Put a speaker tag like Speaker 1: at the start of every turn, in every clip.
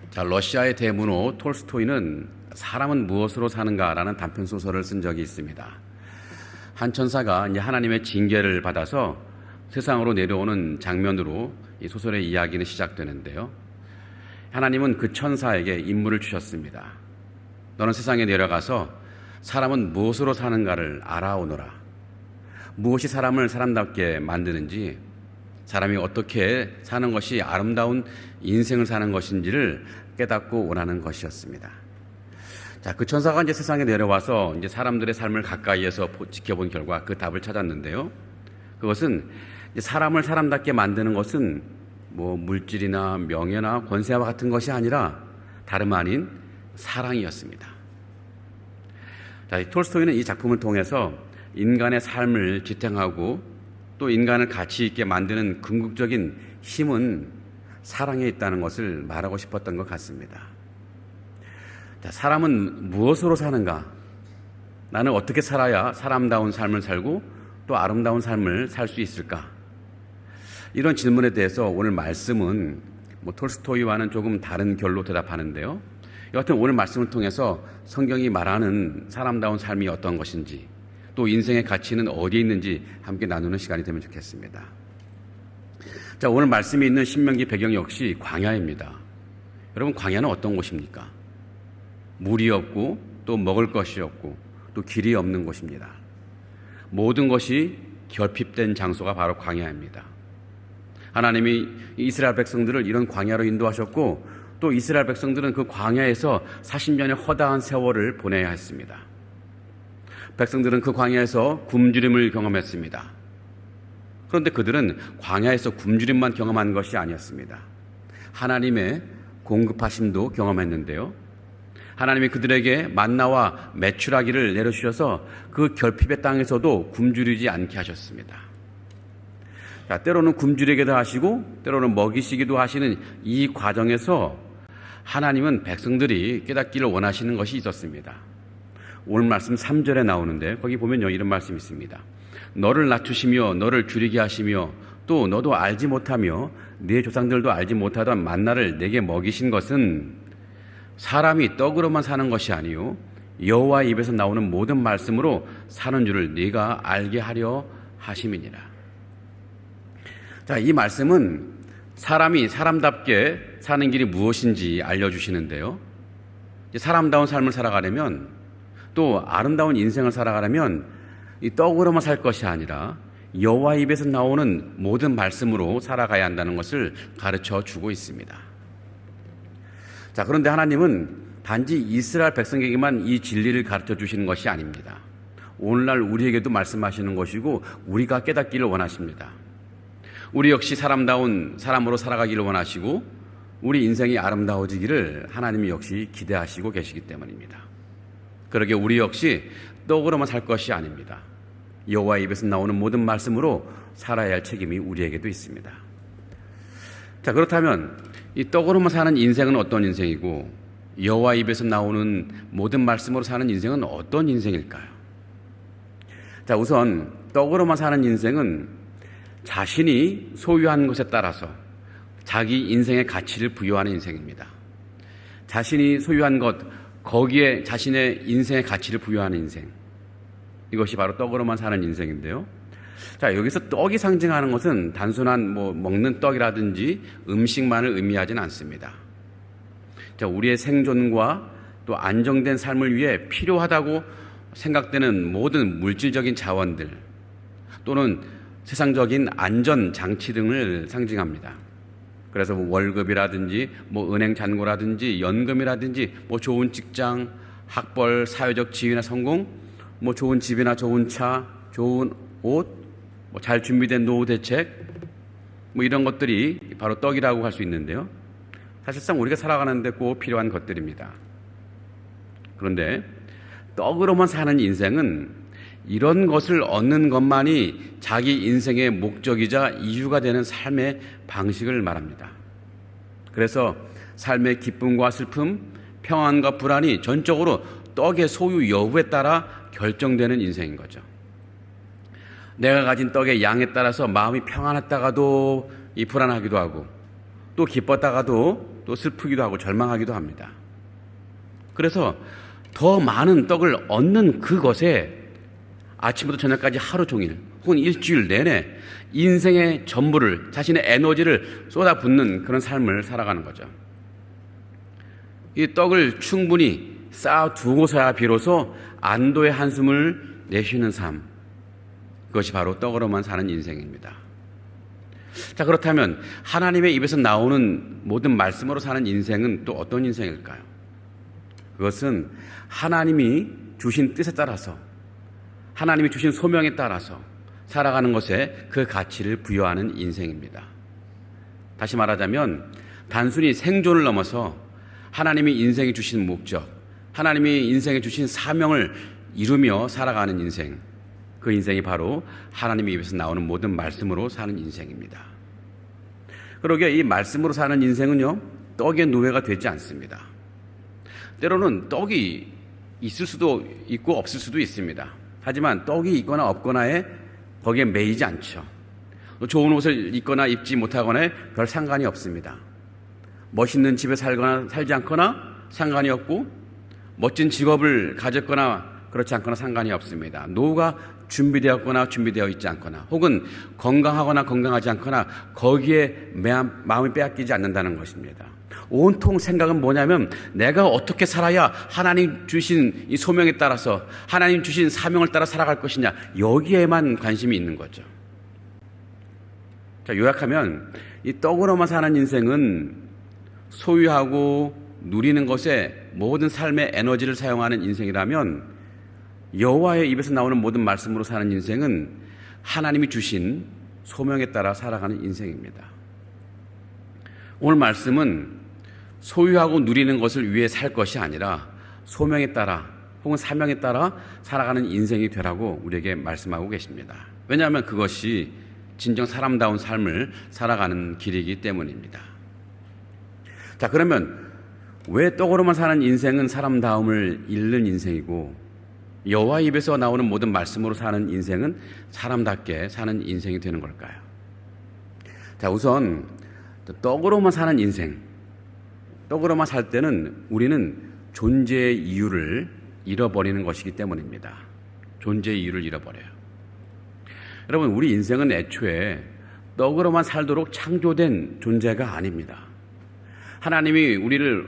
Speaker 1: 자, 러시아의 대문호 톨스토이는 사람은 무엇으로 사는가라는 단편 소설을 쓴 적이 있습니다. 한 천사가 이제 하나님의 징계를 받아서 세상으로 내려오는 장면으로 이 소설의 이야기는 시작되는데요. 하나님은 그 천사에게 임무를 주셨습니다. 너는 세상에 내려가서 사람은 무엇으로 사는가를 알아오너라. 무엇이 사람을 사람답게 만드는지, 사람이 어떻게 사는 것이 아름다운 인생을 사는 것인지를 깨닫고 원하는 것이었습니다. 자, 그 천사가 이제 세상에 내려와서 이제 사람들의 삶을 가까이에서 지켜본 결과 그 답을 찾았는데요. 그것은 이제 사람을 사람답게 만드는 것은 뭐 물질이나 명예나 권세와 같은 것이 아니라 다름 아닌 사랑이었습니다. 자, 톨스토이는 이 작품을 통해서 인간의 삶을 지탱하고 또 인간을 가치 있게 만드는 궁극적인 힘은 사랑에 있다는 것을 말하고 싶었던 것 같습니다. 자, 사람은 무엇으로 사는가? 나는 어떻게 살아야 사람다운 삶을 살고 또 아름다운 삶을 살 수 있을까? 이런 질문에 대해서 오늘 말씀은 톨스토이와는 조금 다른 결로 대답하는데요. 여하튼 오늘 말씀을 통해서 성경이 말하는 사람다운 삶이 어떤 것인지, 또 인생의 가치는 어디에 있는지 함께 나누는 시간이 되면 좋겠습니다. 자, 오늘 말씀이 있는 신명기 배경 역시 광야입니다. 여러분, 광야는 어떤 곳입니까? 물이 없고 또 먹을 것이 없고 또 길이 없는 곳입니다. 모든 것이 결핍된 장소가 바로 광야입니다. 하나님이 이스라엘 백성들을 이런 광야로 인도하셨고 또 이스라엘 백성들은 그 광야에서 40년의 허다한 세월을 보내야 했습니다. 백성들은 그 광야에서 굶주림을 경험했습니다. 그런데 그들은 광야에서 굶주림만 경험한 것이 아니었습니다. 하나님의 공급하심도 경험했는데요. 하나님이 그들에게 만나와 메추라기를 내려주셔서 그 결핍의 땅에서도 굶주리지 않게 하셨습니다. 자, 때로는 굶주리게도 하시고 때로는 먹이시기도 하시는 이 과정에서 하나님은 백성들이 깨닫기를 원하시는 것이 있었습니다. 오늘 말씀 3절에 나오는데 거기 보면요, 이런 말씀이 있습니다. 너를 낮추시며 너를 줄이게 하시며 또 너도 알지 못하며 네 조상들도 알지 못하던 만나를 내게 먹이신 것은 사람이 떡으로만 사는 것이 아니요 여호와의 입에서 나오는 모든 말씀으로 사는 줄을 네가 알게 하려 하심이니라. 자, 이 말씀은 사람이 사람답게 사는 길이 무엇인지 알려주시는데요. 사람다운 삶을 살아가려면 또 아름다운 인생을 살아가려면 이 떡으로만 살 것이 아니라 여호와의 입에서 나오는 모든 말씀으로 살아가야 한다는 것을 가르쳐 주고 있습니다. 자, 그런데 하나님은 단지 이스라엘 백성에게만 이 진리를 가르쳐 주시는 것이 아닙니다. 오늘날 우리에게도 말씀하시는 것이고 우리가 깨닫기를 원하십니다. 우리 역시 사람다운 사람으로 살아가기를 원하시고 우리 인생이 아름다워지기를 하나님이 역시 기대하시고 계시기 때문입니다. 그러게 우리 역시 떡으로만 살 것이 아닙니다. 여호와의 입에서 나오는 모든 말씀으로 살아야 할 책임이 우리에게도 있습니다. 자, 그렇다면 이 떡으로만 사는 인생은 어떤 인생이고 여호와의 입에서 나오는 모든 말씀으로 사는 인생은 어떤 인생일까요? 자, 우선 떡으로만 사는 인생은 자신이 소유한 것에 따라서 자기 인생의 가치를 부여하는 인생입니다. 자신이 소유한 것, 거기에 자신의 인생의 가치를 부여하는 인생. 이것이 바로 떡으로만 사는 인생인데요. 자, 여기서 떡이 상징하는 것은 단순한 먹는 떡이라든지 음식만을 의미하지는 않습니다. 자, 우리의 생존과 또 안정된 삶을 위해 필요하다고 생각되는 모든 물질적인 자원들 또는 세상적인 안전 장치 등을 상징합니다. 그래서 월급이라든지 은행 잔고라든지 연금이라든지 좋은 직장, 학벌, 사회적 지위나 성공, 좋은 집이나 좋은 차, 좋은 옷, 잘 준비된 노후 대책, 이런 것들이 바로 떡이라고 할 수 있는데요. 사실상 우리가 살아가는데 꼭 필요한 것들입니다. 그런데 떡으로만 사는 인생은 이런 것을 얻는 것만이 자기 인생의 목적이자 이유가 되는 삶의 방식을 말합니다. 그래서 삶의 기쁨과 슬픔, 평안과 불안이 전적으로 떡의 소유 여부에 따라 결정되는 인생인 거죠. 내가 가진 떡의 양에 따라서 마음이 평안했다가도 이 불안하기도 하고 또 기뻤다가도 또 슬프기도 하고 절망하기도 합니다. 그래서 더 많은 떡을 얻는 그것에 아침부터 저녁까지 하루 종일 혹은 일주일 내내 인생의 전부를, 자신의 에너지를 쏟아붓는 그런 삶을 살아가는 거죠. 이 떡을 충분히 쌓아두고서야 비로소 안도의 한숨을 내쉬는 삶, 그것이 바로 떡으로만 사는 인생입니다. 자, 그렇다면 하나님의 입에서 나오는 모든 말씀으로 사는 인생은 또 어떤 인생일까요? 그것은 하나님이 주신 뜻에 따라서, 하나님이 주신 소명에 따라서 살아가는 것에 그 가치를 부여하는 인생입니다. 다시 말하자면 단순히 생존을 넘어서 하나님이 인생에 주신 목적, 하나님이 인생에 주신 사명을 이루며 살아가는 인생, 그 인생이 바로 하나님의 입에서 나오는 모든 말씀으로 사는 인생입니다. 그러기에 이 말씀으로 사는 인생은요, 떡의 노예가 되지 않습니다. 때로는 떡이 있을 수도 있고 없을 수도 있습니다. 하지만 떡이 있거나 없거나에 거기에 매이지 않죠. 좋은 옷을 입거나 입지 못하거나에 별 상관이 없습니다. 멋있는 집에 살거나 살지 않거나 상관이 없고, 멋진 직업을 가졌거나 그렇지 않거나 상관이 없습니다. 노후가 준비되었거나 준비되어 있지 않거나, 혹은 건강하거나 건강하지 않거나 거기에 마음이 빼앗기지 않는다는 것입니다. 온통 생각은 뭐냐면 내가 어떻게 살아야 하나님 주신 이 소명에 따라서, 하나님 주신 사명을 따라 살아갈 것이냐, 여기에만 관심이 있는 거죠. 자, 요약하면 이 떡으로만 사는 인생은 소유하고 누리는 것에 모든 삶의 에너지를 사용하는 인생이라면, 여호와의 입에서 나오는 모든 말씀으로 사는 인생은 하나님이 주신 소명에 따라 살아가는 인생입니다. 오늘 말씀은 소유하고 누리는 것을 위해 살 것이 아니라 소명에 따라 혹은 사명에 따라 살아가는 인생이 되라고 우리에게 말씀하고 계십니다. 왜냐하면 그것이 진정 사람다운 삶을 살아가는 길이기 때문입니다. 자, 그러면 왜 떡으로만 사는 인생은 사람다움을 잃는 인생이고, 여호와 입에서 나오는 모든 말씀으로 사는 인생은 사람답게 사는 인생이 되는 걸까요? 자, 우선 떡으로만 사는 인생, 떡으로만 살 때는 우리는 존재의 이유를 잃어버리는 것이기 때문입니다. 존재의 이유를 잃어버려요. 여러분, 우리 인생은 애초에 떡으로만 살도록 창조된 존재가 아닙니다. 하나님이 우리를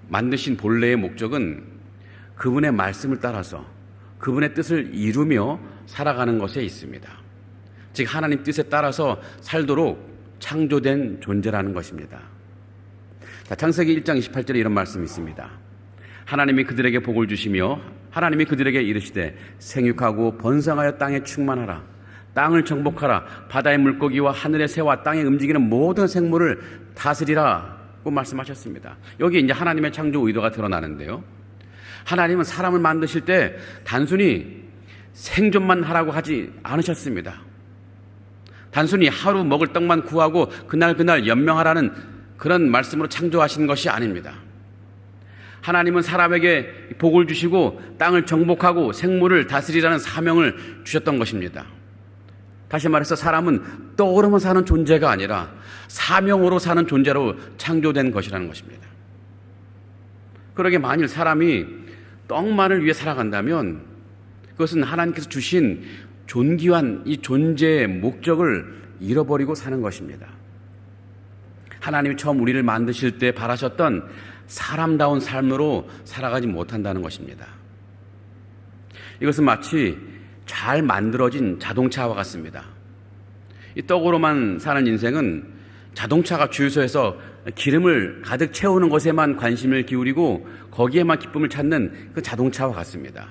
Speaker 1: 만드신 본래의 목적은 그분의 말씀을 따라서 그분의 뜻을 이루며 살아가는 것에 있습니다. 즉, 하나님 뜻에 따라서 살도록 창조된 존재라는 것입니다. 자, 창세기 1장 28절에 이런 말씀이 있습니다. 하나님이 그들에게 복을 주시며 하나님이 그들에게 이르시되 생육하고 번성하여 땅에 충만하라. 땅을 정복하라. 바다의 물고기와 하늘의 새와 땅에 움직이는 모든 생물을 다스리라고 말씀하셨습니다. 여기 이제 하나님의 창조 의도가 드러나는데요. 하나님은 사람을 만드실 때 단순히 생존만 하라고 하지 않으셨습니다. 단순히 하루 먹을 떡만 구하고 그날 연명하라는 그런 말씀으로 창조하신 것이 아닙니다. 하나님은 사람에게 복을 주시고 땅을 정복하고 생물을 다스리라는 사명을 주셨던 것입니다. 다시 말해서 사람은 떡으로만 사는 존재가 아니라 사명으로 사는 존재로 창조된 것이라는 것입니다. 그러게 만일 사람이 떡만을 위해 살아간다면 그것은 하나님께서 주신 존귀한 이 존재의 목적을 잃어버리고 사는 것입니다. 하나님이 처음 우리를 만드실 때 바라셨던 사람다운 삶으로 살아가지 못한다는 것입니다. 이것은 마치 잘 만들어진 자동차와 같습니다. 이 떡으로만 사는 인생은 자동차가 주유소에서 기름을 가득 채우는 것에만 관심을 기울이고 거기에만 기쁨을 찾는 그 자동차와 같습니다.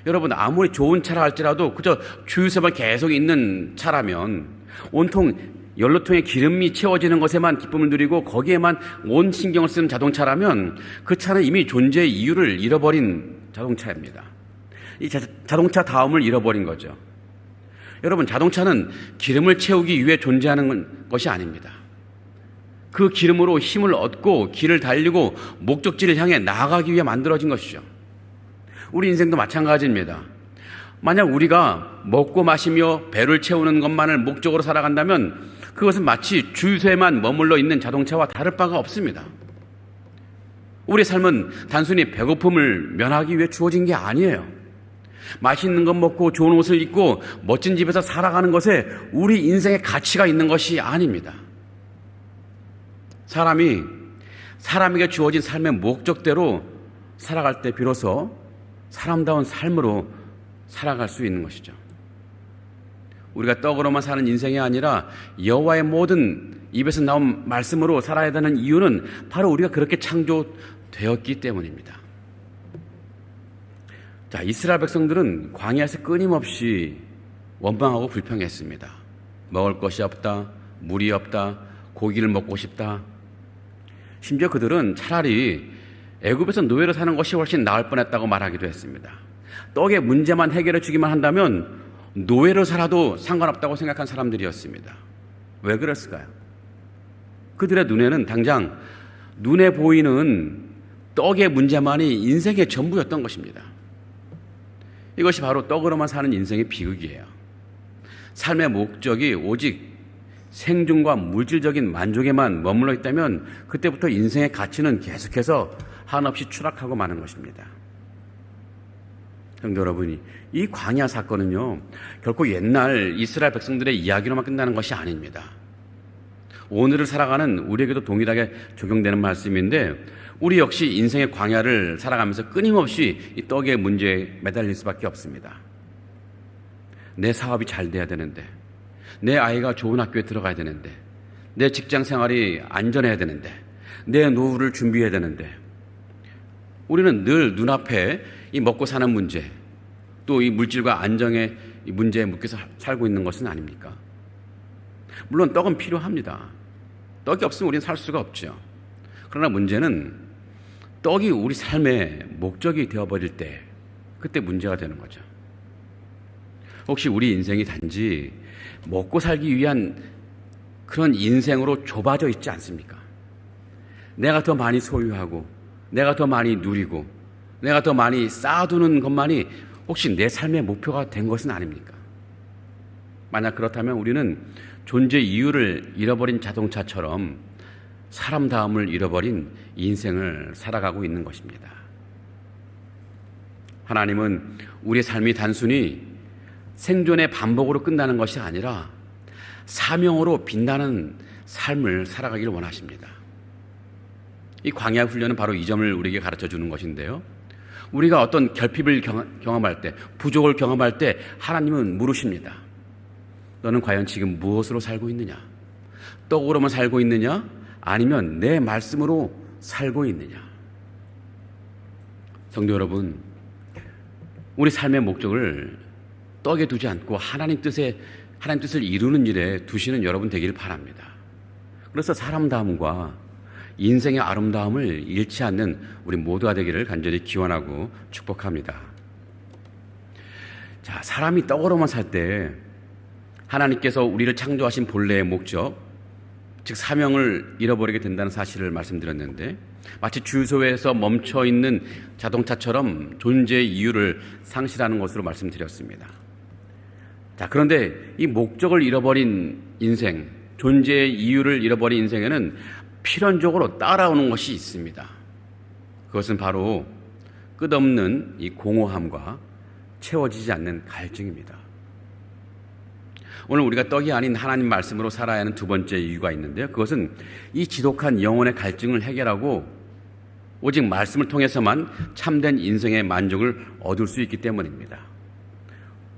Speaker 1: 여러분, 아무리 좋은 차라 할지라도 그저 주유소만 계속 있는 차라면, 온통 연료통에 기름이 채워지는 것에만 기쁨을 누리고 거기에만 온 신경을 쓰는 자동차라면 그 차는 이미 존재의 이유를 잃어버린 자동차입니다. 이 자동차 다움을 잃어버린 거죠. 여러분, 자동차는 기름을 채우기 위해 존재하는 것이 아닙니다. 그 기름으로 힘을 얻고 길을 달리고 목적지를 향해 나아가기 위해 만들어진 것이죠. 우리 인생도 마찬가지입니다. 만약 우리가 먹고 마시며 배를 채우는 것만을 목적으로 살아간다면 그것은 마치 주유소에만 머물러 있는 자동차와 다를 바가 없습니다. 우리 삶은 단순히 배고픔을 면하기 위해 주어진 게 아니에요. 맛있는 것 먹고 좋은 옷을 입고 멋진 집에서 살아가는 것에 우리 인생의 가치가 있는 것이 아닙니다. 사람에게 주어진 삶의 목적대로 살아갈 때 비로소 사람다운 삶으로 살아갈 수 있는 것이죠. 우리가 떡으로만 사는 인생이 아니라 여호와의 모든 입에서 나온 말씀으로 살아야 되는 이유는 바로 우리가 그렇게 창조되었기 때문입니다. 자, 이스라엘 백성들은 광야에서 끊임없이 원망하고 불평했습니다. 먹을 것이 없다, 물이 없다, 고기를 먹고 싶다. 심지어 그들은 차라리 애굽에서 노예로 사는 것이 훨씬 나을 뻔했다고 말하기도 했습니다. 떡의 문제만 해결해 주기만 한다면 노예로 살아도 상관없다고 생각한 사람들이었습니다. 왜 그랬을까요? 그들의 눈에는 당장 눈에 보이는 떡의 문제만이 인생의 전부였던 것입니다. 이것이 바로 떡으로만 사는 인생의 비극이에요. 삶의 목적이 오직 생존과 물질적인 만족에만 머물러 있다면 그때부터 인생의 가치는 계속해서 한없이 추락하고 마는 것입니다. 성도 여러분이, 이 광야 사건은요, 결코 옛날 이스라엘 백성들의 이야기로만 끝나는 것이 아닙니다. 오늘을 살아가는 우리에게도 동일하게 적용되는 말씀인데, 우리 역시 인생의 광야를 살아가면서 끊임없이 이 떡의 문제에 매달릴 수밖에 없습니다. 내 사업이 잘 돼야 되는데, 내 아이가 좋은 학교에 들어가야 되는데, 내 직장 생활이 안전해야 되는데, 내 노후를 준비해야 되는데, 우리는 늘 눈앞에 이 먹고 사는 문제, 또 이 물질과 안정의 이 문제에 묶여서 살고 있는 것은 아닙니까? 물론 떡은 필요합니다. 떡이 없으면 우리는 살 수가 없죠. 그러나 문제는 떡이 우리 삶의 목적이 되어버릴 때, 그때 문제가 되는 거죠. 혹시 우리 인생이 단지 먹고 살기 위한 그런 인생으로 좁아져 있지 않습니까? 내가 더 많이 소유하고, 내가 더 많이 누리고, 내가 더 많이 쌓아두는 것만이 혹시 내 삶의 목표가 된 것은 아닙니까? 만약 그렇다면 우리는 존재 이유를 잃어버린 자동차처럼 사람다움을 잃어버린 인생을 살아가고 있는 것입니다. 하나님은 우리의 삶이 단순히 생존의 반복으로 끝나는 것이 아니라 사명으로 빛나는 삶을 살아가기를 원하십니다. 이 광야 훈련은 바로 이 점을 우리에게 가르쳐 주는 것인데요. 우리가 어떤 결핍을 경험할 때, 부족을 경험할 때 하나님은 물으십니다. 너는 과연 지금 무엇으로 살고 있느냐? 떡으로만 살고 있느냐? 아니면 내 말씀으로 살고 있느냐? 성도 여러분, 우리 삶의 목적을 떡에 두지 않고 하나님 뜻을 이루는 일에 두시는 여러분 되기를 바랍니다. 그래서 사람다움과 인생의 아름다움을 잃지 않는 우리 모두가 되기를 간절히 기원하고 축복합니다. 자, 사람이 떡으로만 살 때 하나님께서 우리를 창조하신 본래의 목적, 즉 사명을 잃어버리게 된다는 사실을 말씀드렸는데, 마치 주유소에서 멈춰있는 자동차처럼 존재의 이유를 상실하는 것으로 말씀드렸습니다. 자, 그런데 이 목적을 잃어버린 인생, 존재의 이유를 잃어버린 인생에는 필연적으로 따라오는 것이 있습니다. 그것은 바로 끝없는 이 공허함과 채워지지 않는 갈증입니다. 오늘 우리가 떡이 아닌 하나님 말씀으로 살아야 하는 두 번째 이유가 있는데요. 그것은 이 지독한 영혼의 갈증을 해결하고 오직 말씀을 통해서만 참된 인생의 만족을 얻을 수 있기 때문입니다.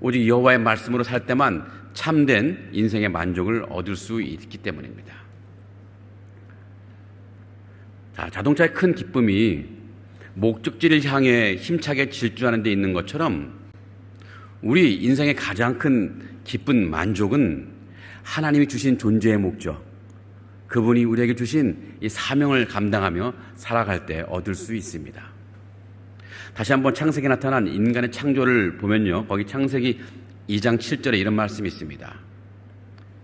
Speaker 1: 오직 여호와의 말씀으로 살 때만 참된 인생의 만족을 얻을 수 있기 때문입니다. 자, 자동차의 큰 기쁨이 목적지를 향해 힘차게 질주하는 데 있는 것처럼 우리 인생의 가장 큰 기쁜 만족은 하나님이 주신 존재의 목적, 그분이 우리에게 주신 이 사명을 감당하며 살아갈 때 얻을 수 있습니다. 다시 한번 창세기에 나타난 인간의 창조를 보면요, 거기 창세기 2장 7절에 이런 말씀이 있습니다.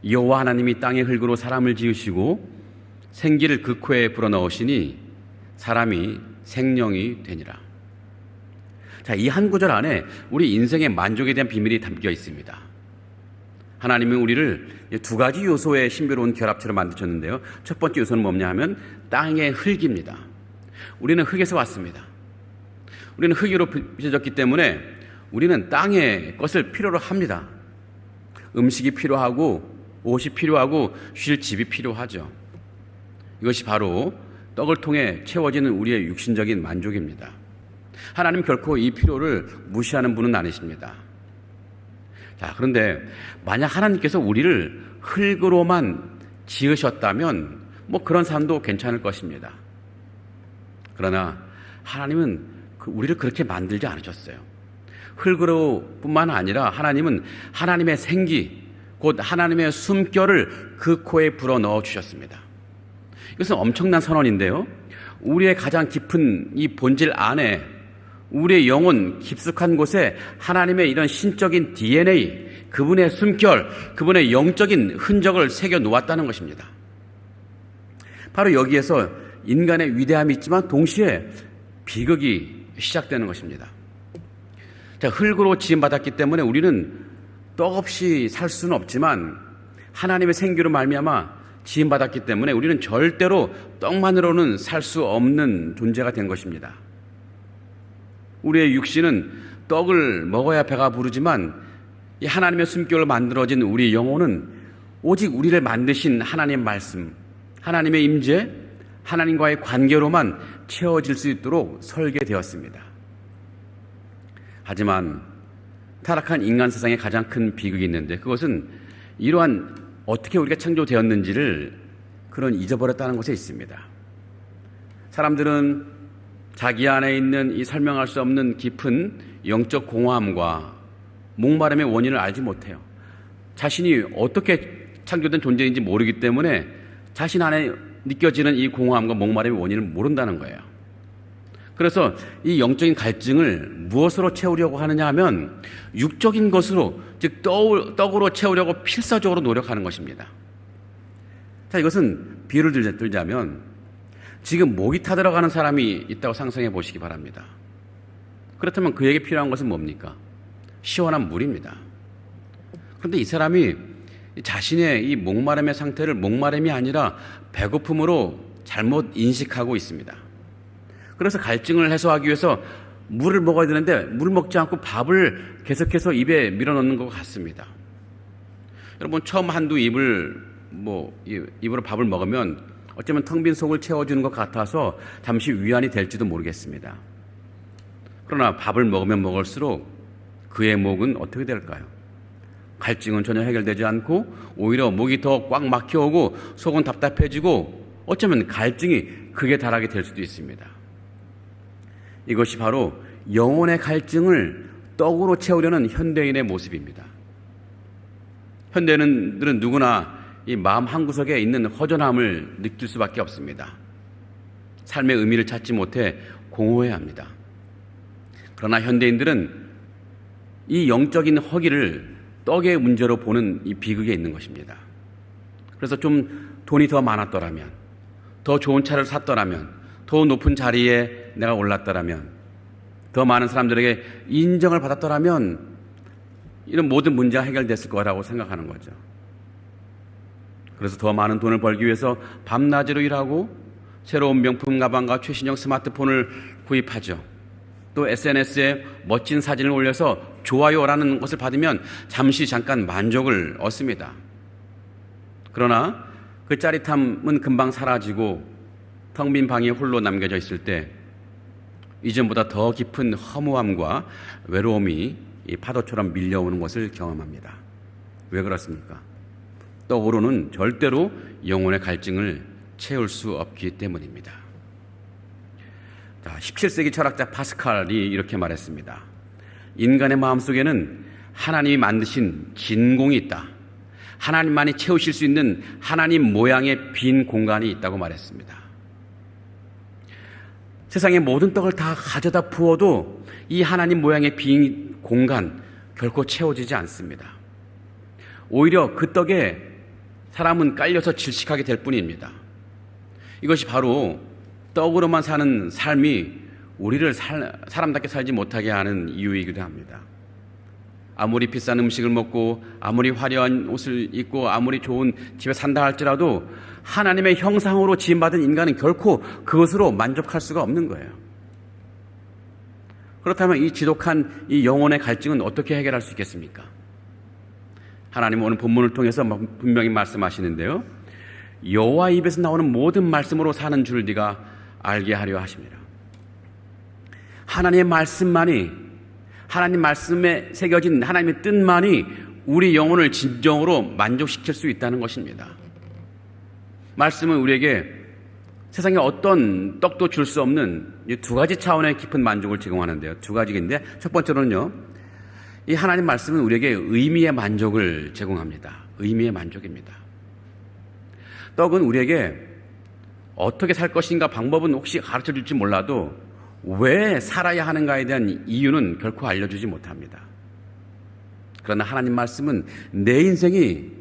Speaker 1: 여호와 하나님이 땅의 흙으로 사람을 지으시고 생기를 그 코에 불어넣으시니 사람이 생명이 되니라. 자, 이 한 구절 안에 우리 인생의 만족에 대한 비밀이 담겨 있습니다. 하나님은 우리를 두 가지 요소의 신비로운 결합체로 만드셨는데요. 첫 번째 요소는 뭐냐 하면 땅의 흙입니다. 우리는 흙에서 왔습니다. 우리는 흙으로 빚어졌기 때문에 우리는 땅의 것을 필요로 합니다. 음식이 필요하고 옷이 필요하고 쉴 집이 필요하죠. 이것이 바로 떡을 통해 채워지는 우리의 육신적인 만족입니다. 하나님 결코 이 필요를 무시하는 분은 아니십니다. 자, 그런데 만약 하나님께서 우리를 흙으로만 지으셨다면 그런 삶도 괜찮을 것입니다. 그러나 하나님은 우리를 그렇게 만들지 않으셨어요. 흙으로 뿐만 아니라 하나님은 하나님의 생기, 곧 하나님의 숨결을 그 코에 불어넣어 주셨습니다. 이것은 엄청난 선언인데요. 우리의 가장 깊은 이 본질 안에, 우리의 영혼 깊숙한 곳에 하나님의 이런 신적인 DNA, 그분의 숨결, 그분의 영적인 흔적을 새겨 놓았다는 것입니다. 바로 여기에서 인간의 위대함이 있지만 동시에 비극이 시작되는 것입니다. 자, 흙으로 지음받았기 때문에 우리는 떡 없이 살 수는 없지만 하나님의 생기로 말미암아 지음받았기 때문에 우리는 절대로 떡만으로는 살 수 없는 존재가 된 것입니다. 우리의 육신은 떡을 먹어야 배가 부르지만 이 하나님의 숨결로 만들어진 우리 영혼은 오직 우리를 만드신 하나님의 말씀, 하나님의 임재, 하나님과의 관계로만 채워질 수 있도록 설계되었습니다. 하지만 타락한 인간 세상에 가장 큰 비극이 있는데 그것은 이러한 어떻게 우리가 창조되었는지를 그런 잊어버렸다는 것에 있습니다. 사람들은 자기 안에 있는 이 설명할 수 없는 깊은 영적 공허함과 목마름의 원인을 알지 못해요. 자신이 어떻게 창조된 존재인지 모르기 때문에 자신 안에 느껴지는 이 공허함과 목마름의 원인을 모른다는 거예요. 그래서 이 영적인 갈증을 무엇으로 채우려고 하느냐 하면 육적인 것으로, 즉 떡으로 채우려고 필사적으로 노력하는 것입니다. 자, 이것은 비유를 들자면 지금 목이 타들어가는 사람이 있다고 상상해 보시기 바랍니다. 그렇다면 그에게 필요한 것은 뭡니까? 시원한 물입니다. 그런데 이 사람이 자신의 이 목마름의 상태를 목마름이 아니라 배고픔으로 잘못 인식하고 있습니다. 그래서 갈증을 해소하기 위해서 물을 먹어야 되는데 물을 먹지 않고 밥을 계속해서 입에 밀어넣는 것 같습니다. 여러분, 처음 한두 입으로 밥을 먹으면 어쩌면 텅 빈 속을 채워주는 것 같아서 잠시 위안이 될지도 모르겠습니다. 그러나 밥을 먹으면 먹을수록 그의 목은 어떻게 될까요? 갈증은 전혀 해결되지 않고 오히려 목이 더 꽉 막혀오고 속은 답답해지고 어쩌면 갈증이 극에 달하게 될 수도 있습니다. 이것이 바로 영혼의 갈증을 떡으로 채우려는 현대인의 모습입니다. 현대인들은 누구나 이 마음 한구석에 있는 허전함을 느낄 수밖에 없습니다. 삶의 의미를 찾지 못해 공허해합니다. 그러나 현대인들은 이 영적인 허기를 떡의 문제로 보는 이 비극에 있는 것입니다. 그래서 좀 돈이 더 많았더라면, 더 좋은 차를 샀더라면, 더 높은 자리에 내가 올랐더라면, 더 많은 사람들에게 인정을 받았더라면 이런 모든 문제가 해결됐을 거라고 생각하는 거죠. 그래서 더 많은 돈을 벌기 위해서 밤낮으로 일하고 새로운 명품 가방과 최신형 스마트폰을 구입하죠. 또 SNS에 멋진 사진을 올려서 좋아요라는 것을 받으면 잠깐 만족을 얻습니다. 그러나 그 짜릿함은 금방 사라지고 텅 빈 방에 홀로 남겨져 있을 때 이전보다 더 깊은 허무함과 외로움이 이 파도처럼 밀려오는 것을 경험합니다. 왜 그렇습니까? 떡으로는 절대로 영혼의 갈증을 채울 수 없기 때문입니다. 자, 17세기 철학자 파스칼이 이렇게 말했습니다. 인간의 마음속에는 하나님이 만드신 진공이 있다. 하나님만이 채우실 수 있는 하나님 모양의 빈 공간이 있다고 말했습니다. 세상의 모든 떡을 다 가져다 부어도 이 하나님 모양의 빈 공간 결코 채워지지 않습니다. 오히려 그 떡에 사람은 깔려서 질식하게 될 뿐입니다. 이것이 바로 떡으로만 사는 삶이 우리를 사람답게 살지 못하게 하는 이유이기도 합니다. 아무리 비싼 음식을 먹고 아무리 화려한 옷을 입고 아무리 좋은 집에 산다 할지라도 하나님의 형상으로 지음받은 인간은 결코 그것으로 만족할 수가 없는 거예요. 그렇다면 이 지독한 이 영혼의 갈증은 어떻게 해결할 수 있겠습니까? 하나님은 오늘 본문을 통해서 분명히 말씀하시는데요. 여호와 입에서 나오는 모든 말씀으로 사는 줄 네가 알게 하려 하십니다. 하나님의 말씀만이, 하나님 말씀에 새겨진 하나님의 뜻만이 우리 영혼을 진정으로 만족시킬 수 있다는 것입니다. 말씀은 우리에게 세상에 어떤 떡도 줄 수 없는 이 두 가지 차원의 깊은 만족을 제공하는데요. 두 가지인데 첫 번째로는요, 이 하나님 말씀은 우리에게 의미의 만족을 제공합니다. 의미의 만족입니다. 떡은 우리에게 어떻게 살 것인가 방법은 혹시 가르쳐 줄지 몰라도 왜 살아야 하는가에 대한 이유는 결코 알려주지 못합니다. 그러나 하나님 말씀은 내 인생이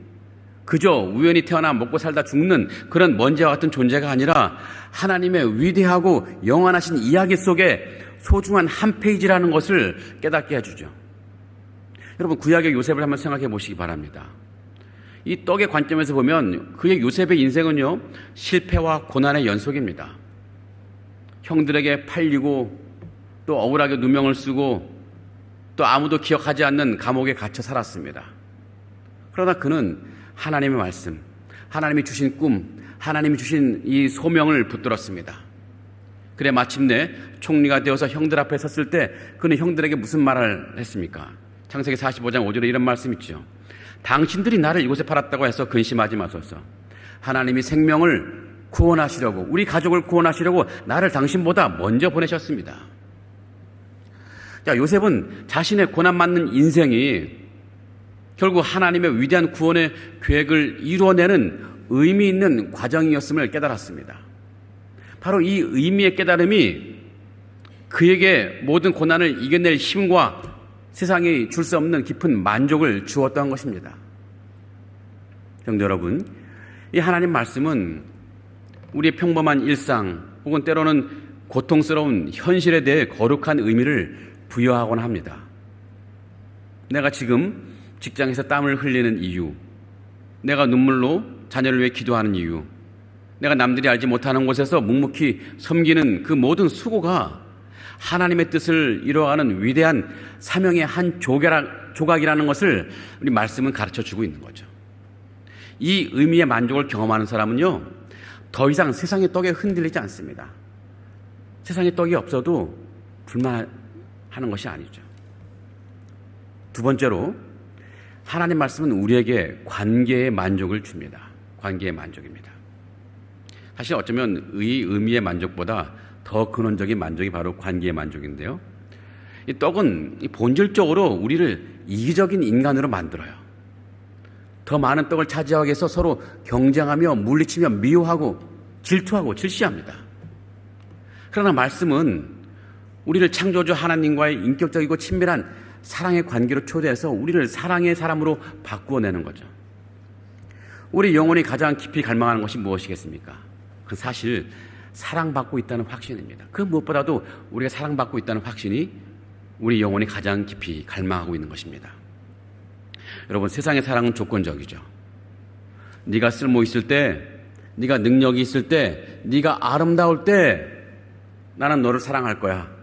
Speaker 1: 그저 우연히 태어나 먹고 살다 죽는 그런 먼지와 같은 존재가 아니라 하나님의 위대하고 영원하신 이야기 속에 소중한 한 페이지라는 것을 깨닫게 해주죠. 여러분, 구약의 요셉을 한번 생각해 보시기 바랍니다. 이 떡의 관점에서 보면 그의 요셉의 인생은요, 실패와 고난의 연속입니다. 형들에게 팔리고 또 억울하게 누명을 쓰고 또 아무도 기억하지 않는 감옥에 갇혀 살았습니다. 그러나 그는 하나님의 말씀, 하나님이 주신 꿈, 하나님이 주신 이 소명을 붙들었습니다. 그래 마침내 총리가 되어서 형들 앞에 섰을 때 그는 형들에게 무슨 말을 했습니까? 창세기 45장 5절에 이런 말씀 있죠. 당신들이 나를 이곳에 팔았다고 해서 근심하지 마소서. 하나님이 생명을 구원하시려고, 우리 가족을 구원하시려고 나를 당신보다 먼저 보내셨습니다. 자, 요셉은 자신의 고난 맞는 인생이 결국 하나님의 위대한 구원의 계획을 이루어내는 의미 있는 과정이었음을 깨달았습니다. 바로 이 의미의 깨달음이 그에게 모든 고난을 이겨낼 힘과 세상이 줄 수 없는 깊은 만족을 주었던 것입니다. 성도 여러분, 이 하나님 말씀은 우리의 평범한 일상 혹은 때로는 고통스러운 현실에 대해 거룩한 의미를 부여하곤 합니다. 내가 지금 직장에서 땀을 흘리는 이유, 내가 눈물로 자녀를 위해 기도하는 이유, 내가 남들이 알지 못하는 곳에서 묵묵히 섬기는 그 모든 수고가 하나님의 뜻을 이루어가는 위대한 사명의 한 조각이라는 것을 우리 말씀은 가르쳐주고 있는 거죠. 이 의미의 만족을 경험하는 사람은요, 더 이상 세상의 떡에 흔들리지 않습니다. 세상의 떡이 없어도 불만하는 것이 아니죠. 두 번째로, 하나님 말씀은 우리에게 관계의 만족을 줍니다. 관계의 만족입니다. 사실 어쩌면 의미의 만족보다 더 근원적인 만족이 바로 관계의 만족인데요. 이 떡은 본질적으로 우리를 이기적인 인간으로 만들어요. 더 많은 떡을 차지하기 위해서 서로 경쟁하며 물리치며 미워하고 질투하고 질시합니다. 그러나 말씀은 우리를 창조주 하나님과의 인격적이고 친밀한 사랑의 관계로 초대해서 우리를 사랑의 사람으로 바꾸어내는 거죠. 우리 영혼이 가장 깊이 갈망하는 것이 무엇이겠습니까? 그건 사실 사랑받고 있다는 확신입니다. 그 무엇보다도 우리가 사랑받고 있다는 확신이 우리 영혼이 가장 깊이 갈망하고 있는 것입니다. 여러분, 세상의 사랑은 조건적이죠. 네가 쓸모 있을 때, 네가 능력이 있을 때, 네가 아름다울 때 나는 너를 사랑할 거야.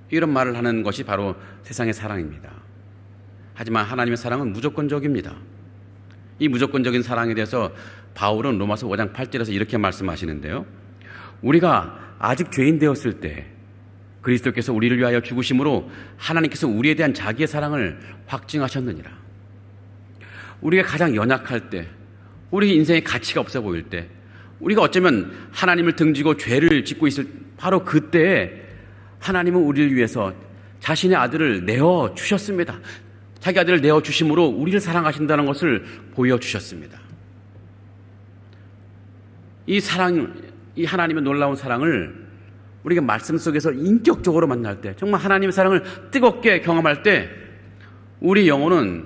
Speaker 1: 이런 말을 하는 것이 바로 세상의 사랑입니다. 하지만 하나님의 사랑은 무조건적입니다. 이 무조건적인 사랑에 대해서 바울은 로마서 5장 8절에서 이렇게 말씀하시는데요. 우리가 아직 죄인 되었을 때 그리스도께서 우리를 위하여 죽으심으로 하나님께서 우리에 대한 자기의 사랑을 확증하셨느니라. 우리가 가장 연약할 때, 우리 인생에 가치가 없어 보일 때, 우리가 어쩌면 하나님을 등지고 죄를 짓고 있을 바로 그때에 하나님은 우리를 위해서 자신의 아들을 내어주셨습니다. 자기 아들을 내어주심으로 우리를 사랑하신다는 것을 보여주셨습니다. 이 사랑, 이 하나님의 놀라운 사랑을 우리가 말씀 속에서 인격적으로 만날 때, 정말 하나님의 사랑을 뜨겁게 경험할 때 우리 영혼은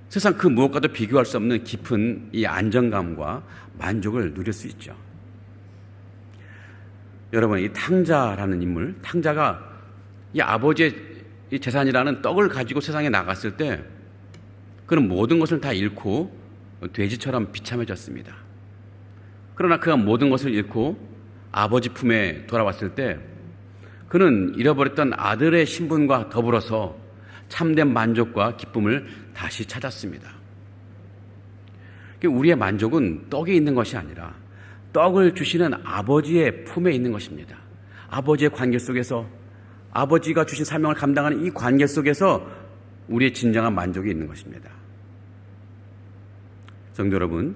Speaker 1: 세상 그 무엇과도 비교할 수 없는 깊은 이 안정감과 만족을 누릴 수 있죠. 여러분, 이 탕자라는 인물, 탕자가 이 아버지의 이 재산이라는 떡을 가지고 세상에 나갔을 때 그는 모든 것을 다 잃고 돼지처럼 비참해졌습니다. 그러나 그가 모든 것을 잃고 아버지 품에 돌아왔을 때 그는 잃어버렸던 아들의 신분과 더불어서 참된 만족과 기쁨을 다시 찾았습니다. 우리의 만족은 떡에 있는 것이 아니라 떡을 주시는 아버지의 품에 있는 것입니다. 아버지의 관계 속에서, 아버지가 주신 사명을 감당하는 이 관계 속에서 우리의 진정한 만족이 있는 것입니다. 성도 여러분,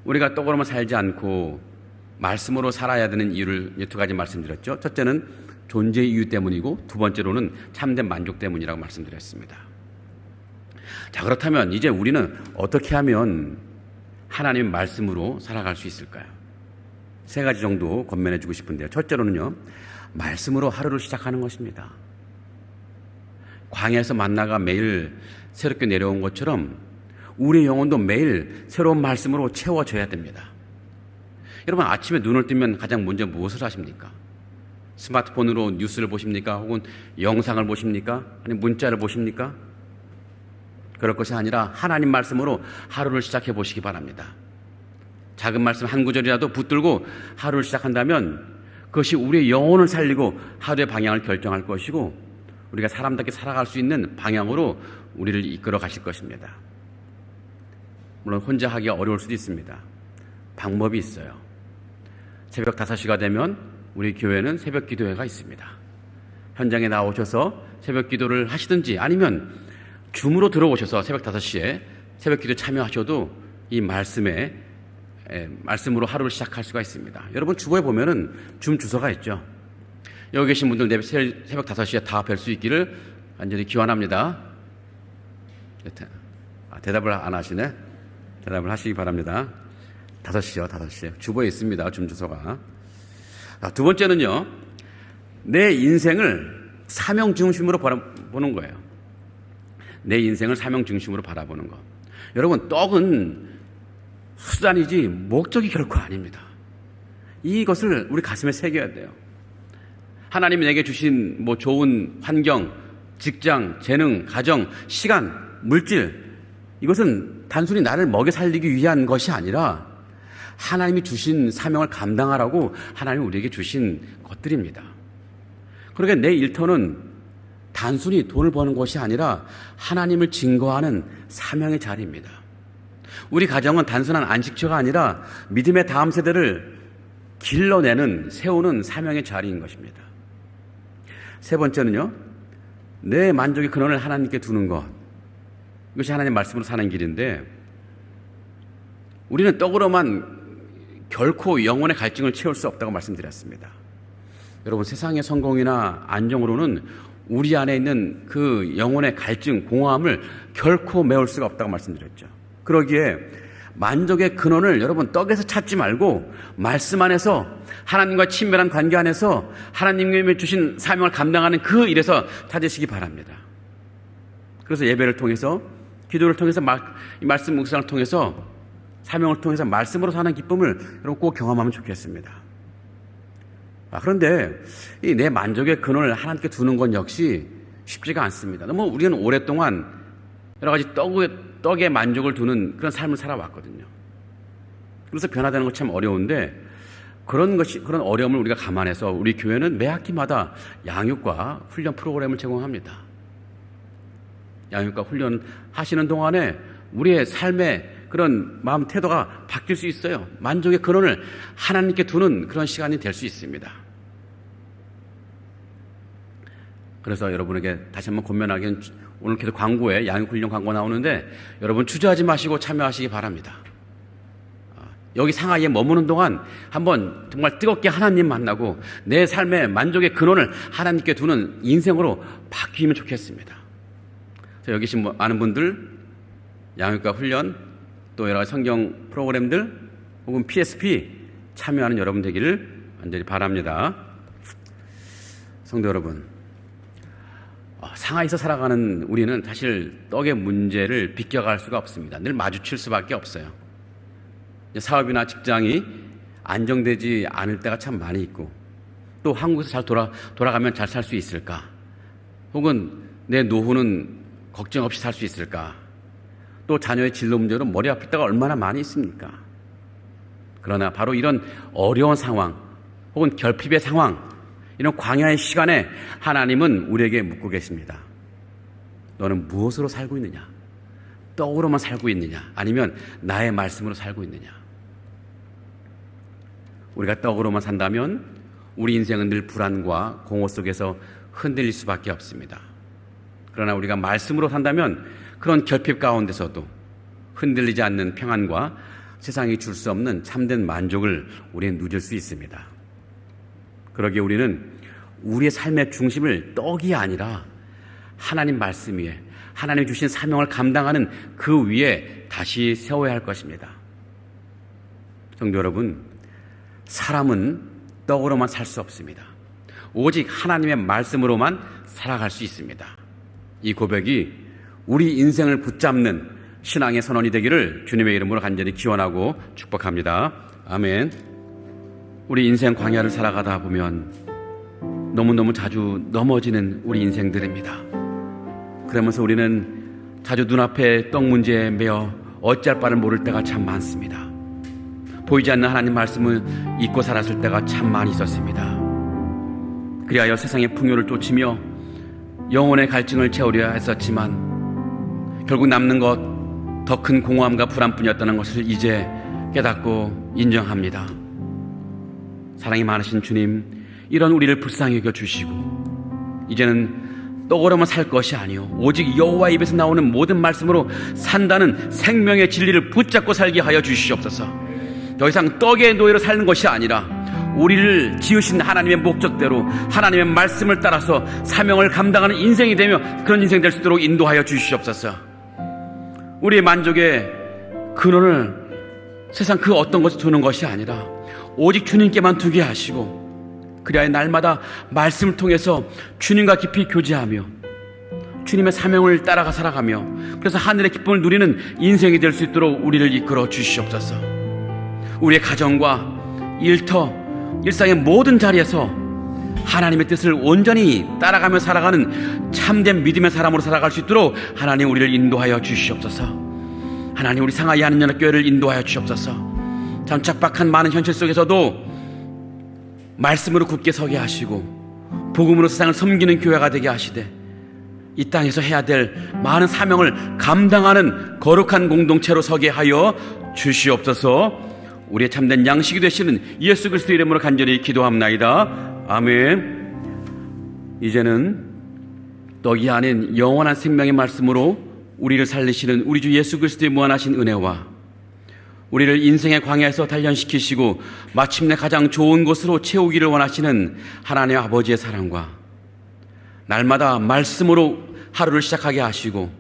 Speaker 1: 우리가 떡으로만 살지 않고 말씀으로 살아야 되는 이유를 두 가지 말씀드렸죠. 첫째는 존재 이유 때문이고, 두 번째로는 참된 만족 때문이라고 말씀드렸습니다. 자, 그렇다면 이제 우리는 어떻게 하면 하나님의 말씀으로 살아갈 수 있을까요? 세 가지 정도 권면해 주고 싶은데요. 첫째로는요, 말씀으로 하루를 시작하는 것입니다. 광야에서 만나가 매일 새롭게 내려온 것처럼 우리의 영혼도 매일 새로운 말씀으로 채워져야 됩니다. 여러분, 아침에 눈을 뜨면 가장 먼저 무엇을 하십니까? 스마트폰으로 뉴스를 보십니까? 혹은 영상을 보십니까? 아니면 문자를 보십니까? 그럴 것이 아니라 하나님 말씀으로 하루를 시작해 보시기 바랍니다. 작은 말씀 한 구절이라도 붙들고 하루를 시작한다면 그것이 우리의 영혼을 살리고 하루의 방향을 결정할 것이고 우리가 사람답게 살아갈 수 있는 방향으로 우리를 이끌어 가실 것입니다. 물론 혼자 하기가 어려울 수도 있습니다. 방법이 있어요. 새벽 5시가 되면 우리 교회는 새벽 기도회가 있습니다. 현장에 나오셔서 새벽 기도를 하시든지 아니면 줌으로 들어오셔서 새벽 5시에 새벽 기도 참여하셔도 이 말씀으로 하루를 시작할 수가 있습니다. 여러분, 주보에 보면은 줌 주소가 있죠. 여기 계신 분들 내일 새벽 5시에 다 뵐 수 있기를 간절히 기원합니다. 대답을 안 하시네. 대답을 하시기 바랍니다. 5시요. 주보에 있습니다. 줌 주소가. 두 번째는요, 내 인생을 사명 중심으로 보는 거예요. 내 인생을 사명 중심으로 바라보는 것. 여러분, 떡은 수단이지 목적이 결코 아닙니다. 이것을 우리 가슴에 새겨야 돼요. 하나님이 내게 주신 좋은 환경, 직장, 재능, 가정, 시간, 물질, 이것은 단순히 나를 먹여 살리기 위한 것이 아니라 하나님이 주신 사명을 감당하라고 하나님이 우리에게 주신 것들입니다. 그러니까 내 일터는 단순히 돈을 버는 것이 아니라 하나님을 증거하는 사명의 자리입니다. 우리 가정은 단순한 안식처가 아니라 믿음의 다음 세대를 길러내는, 세우는 사명의 자리인 것입니다. 세 번째는요, 내 만족의 근원을 하나님께 두는 것. 이것이 하나님의 말씀으로 사는 길인데, 우리는 떡으로만 결코 영혼의 갈증을 채울 수 없다고 말씀드렸습니다. 여러분, 세상의 성공이나 안정으로는 우리 안에 있는 그 영혼의 갈증, 공허함을 결코 메울 수가 없다고 말씀드렸죠. 그러기에 만족의 근원을 여러분 떡에서 찾지 말고 말씀 안에서 하나님과 친밀한 관계 안에서 하나님이 주신 사명을 감당하는 그 일에서 찾으시기 바랍니다. 그래서 예배를 통해서, 기도를 통해서, 이 말씀 묵상을 통해서, 사명을 통해서 말씀으로 사는 기쁨을 여러분 꼭 경험하면 좋겠습니다. 그런데 이 내 만족의 근원을 하나님께 두는 건 역시 쉽지가 않습니다. 너무 우리는 오랫동안 여러 가지 떡에 만족을 두는 그런 삶을 살아왔거든요. 그래서 변화되는 건 참 어려운데 그런 어려움을 우리가 감안해서 우리 교회는 매 학기마다 양육과 훈련 프로그램을 제공합니다. 양육과 훈련 하시는 동안에 우리의 삶의 그런 마음 태도가 바뀔 수 있어요. 만족의 근원을 하나님께 두는 그런 시간이 될 수 있습니다. 그래서 여러분에게 다시 한번 권면하기는, 오늘 계속 광고에 양육훈련 광고 나오는데 여러분 주저하지 마시고 참여하시기 바랍니다. 여기 상하이에 머무는 동안 한번 정말 뜨겁게 하나님 만나고 내 삶의 만족의 근원을 하나님께 두는 인생으로 바뀌면 좋겠습니다. 여기 계신 많은 분들 양육과 훈련, 또 여러 가지 성경 프로그램들 혹은 PSP 참여하는 여러분 되기를 간절히 바랍니다. 성도 여러분, 상하이에서 살아가는 우리는 사실 떡의 문제를 비껴갈 수가 없습니다. 늘 마주칠 수밖에 없어요. 사업이나 직장이 안정되지 않을 때가 참 많이 있고, 또 한국에서 잘 돌아가면 잘 살 수 있을까? 혹은 내 노후는 걱정 없이 살 수 있을까? 또 자녀의 진로 문제로 머리 아플 때가 얼마나 많이 있습니까? 그러나 바로 이런 어려운 상황 혹은 결핍의 상황, 이런 광야의 시간에 하나님은 우리에게 묻고 계십니다. 너는 무엇으로 살고 있느냐? 떡으로만 살고 있느냐? 아니면 나의 말씀으로 살고 있느냐? 우리가 떡으로만 산다면 우리 인생은 늘 불안과 공허 속에서 흔들릴 수밖에 없습니다. 그러나 우리가 말씀으로 산다면 그런 결핍 가운데서도 흔들리지 않는 평안과 세상이 줄 수 없는 참된 만족을 우리는 누릴 수 있습니다. 그러기에 우리는 우리의 삶의 중심을 떡이 아니라 하나님 말씀 위에, 하나님 주신 사명을 감당하는 그 위에 다시 세워야 할 것입니다. 성도 여러분, 사람은 떡으로만 살 수 없습니다. 오직 하나님의 말씀으로만 살아갈 수 있습니다. 이 고백이 우리 인생을 붙잡는 신앙의 선언이 되기를 주님의 이름으로 간절히 기원하고 축복합니다. 아멘. 우리 인생 광야를 살아가다 보면 너무너무 자주 넘어지는 우리 인생들입니다. 그러면서 우리는 자주 눈앞에 떡 문제에 매여 어찌할 바를 모를 때가 참 많습니다. 보이지 않는 하나님 말씀을 잊고 살았을 때가 참 많이 있었습니다. 그리하여 세상의 풍요를 쫓으며 영혼의 갈증을 채우려 했었지만 결국 남는 것 더 큰 공허함과 불안뿐이었다는 것을 이제 깨닫고 인정합니다. 사랑이 많으신 주님, 이런 우리를 불쌍히 여겨주시고 이제는 떡으로만 살 것이 아니요 오직 여호와 입에서 나오는 모든 말씀으로 산다는 생명의 진리를 붙잡고 살게 하여 주시옵소서. 더 이상 떡의 노예로 사는 것이 아니라 우리를 지으신 하나님의 목적대로 하나님의 말씀을 따라서 사명을 감당하는 인생이 되며 그런 인생 될 수 있도록 인도하여 주시옵소서. 우리의 만족의 근원을 세상 그 어떤 것에 두는 것이 아니라 오직 주님께만 두게 하시고 그리하여 날마다 말씀을 통해서 주님과 깊이 교제하며 주님의 사명을 따라가 살아가며 그래서 하늘의 기쁨을 누리는 인생이 될 수 있도록 우리를 이끌어 주시옵소서. 우리의 가정과 일터, 일상의 모든 자리에서 하나님의 뜻을 온전히 따라가며 살아가는 참된 믿음의 사람으로 살아갈 수 있도록 하나님 우리를 인도하여 주시옵소서. 하나님 우리 상하이 하는 연합교회를 인도하여 주시옵소서. 참 척박한 많은 현실 속에서도 말씀으로 굳게 서게 하시고 복음으로 세상을 섬기는 교회가 되게 하시되 이 땅에서 해야 될 많은 사명을 감당하는 거룩한 공동체로 서게 하여 주시옵소서. 우리의 참된 양식이 되시는 예수 그리스도 이름으로 간절히 기도합나이다. 아멘. 이제는 떡이 아닌 영원한 생명의 말씀으로 우리를 살리시는 우리 주 예수 그리스도의 무한하신 은혜와 우리를 인생의 광야에서 단련시키시고 마침내 가장 좋은 곳으로 채우기를 원하시는 하나님 아버지의 사랑과 날마다 말씀으로 하루를 시작하게 하시고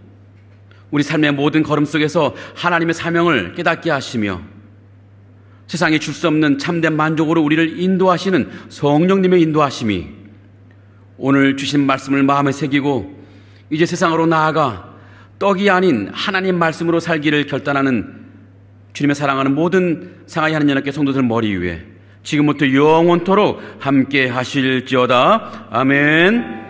Speaker 1: 우리 삶의 모든 걸음 속에서 하나님의 사명을 깨닫게 하시며 세상에 줄 수 없는 참된 만족으로 우리를 인도하시는 성령님의 인도하심이 오늘 주신 말씀을 마음에 새기고 이제 세상으로 나아가 떡이 아닌 하나님 말씀으로 살기를 결단하는 주님의 사랑하는 모든 상하이 하는 연합교회 성도들 머리 위에 지금부터 영원토록 함께 하실지어다. 아멘.